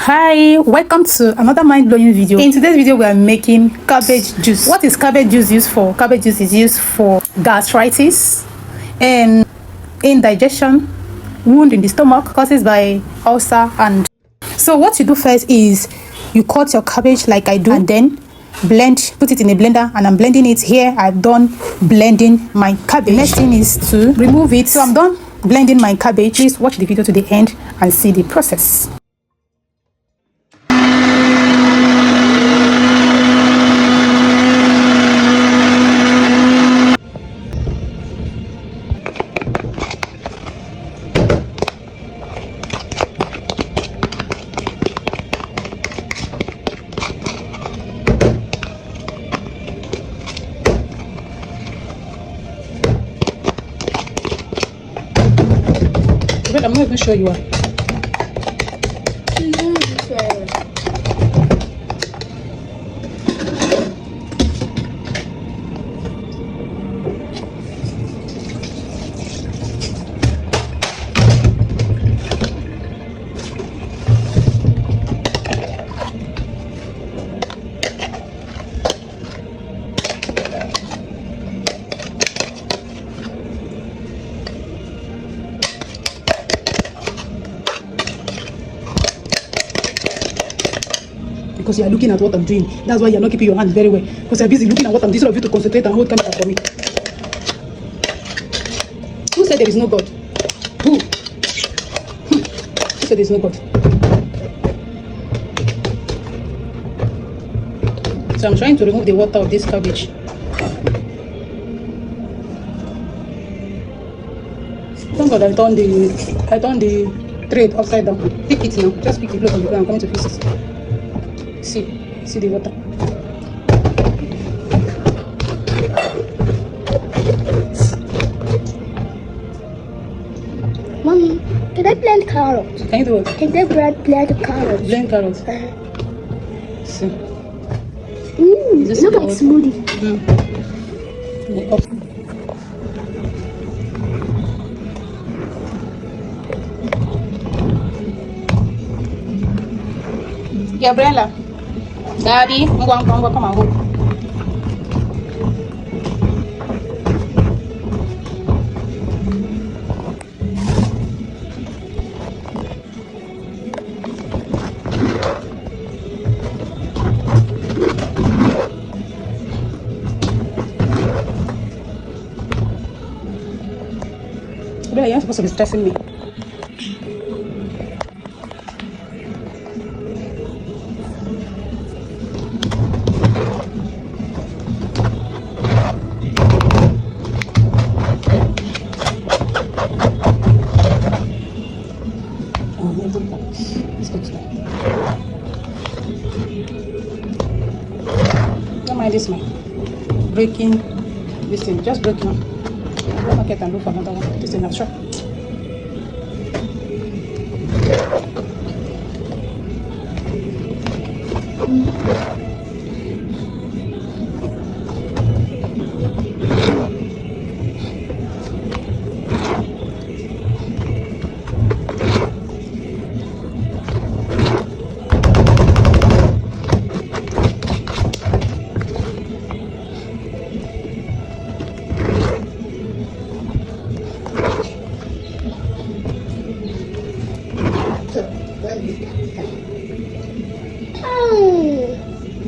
Hi, welcome to another mind-blowing video. In today's video we are making cabbage juice. What is cabbage juice used for? Cabbage juice is used for gastritis and indigestion, wound in the stomach caused by ulcer. And so what you do first is you cut your cabbage like I do, and then put it in a blender, and I'm blending it here. I've done blending my cabbage. The next thing is to remove it. So I'm done blending my cabbage. Please watch the video to the end and see the process. I'm not even sure you are. Because you are looking at what I'm doing. That's why you're not keeping your hands very well. Because you're busy looking at what I'm doing. Instead of you to concentrate and hold camera for me. Who said there is no God? Who? Who said there is no God? So I'm trying to remove the water of this cabbage. Thank God I turned the tray upside down. Pick it now. Just pick the plate on the ground. I'm coming to pieces. See the water. Mommy, can I blend carrots? Can you do it? Can I blend carrots? Blend carrots. See. Look like smoothie. Gabriela. Daddy, come and go. You're supposed to be stressing me. Don't mind this man breaking this thing, just break now. Go market and look for another one. This is enough, sure.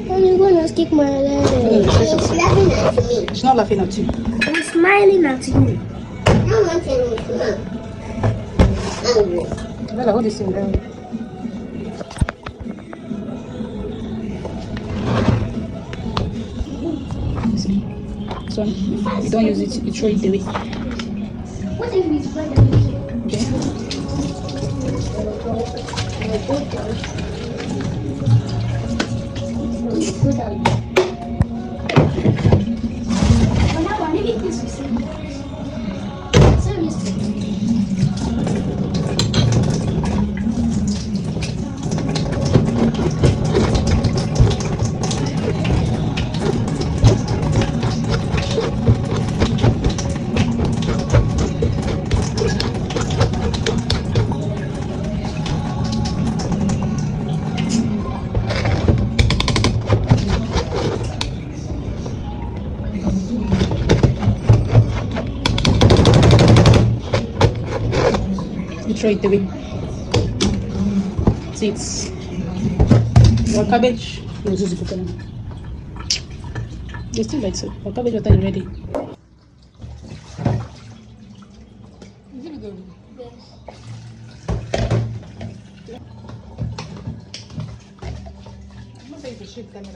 I'm gonna stick my leg. She's laughing at me. She's not laughing at you. I'm smiling at you. I'm laughing at you. Bella, hold this thing down. So you don't use it, you throw it away. What if it's brother? throw it away. See, it's your cabbage. You still like so. Your cabbage water is ready. Is it good? Yes. I'm not saying to shift camera.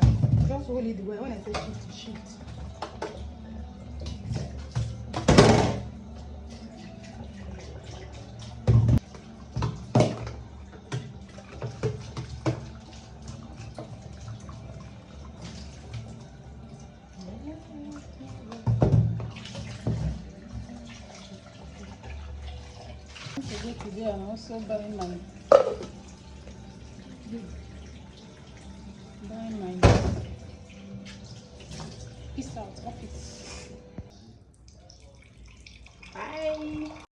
Just hold it the way. When I say shift, to shift. Today I'm also buying my peace out office. Bye.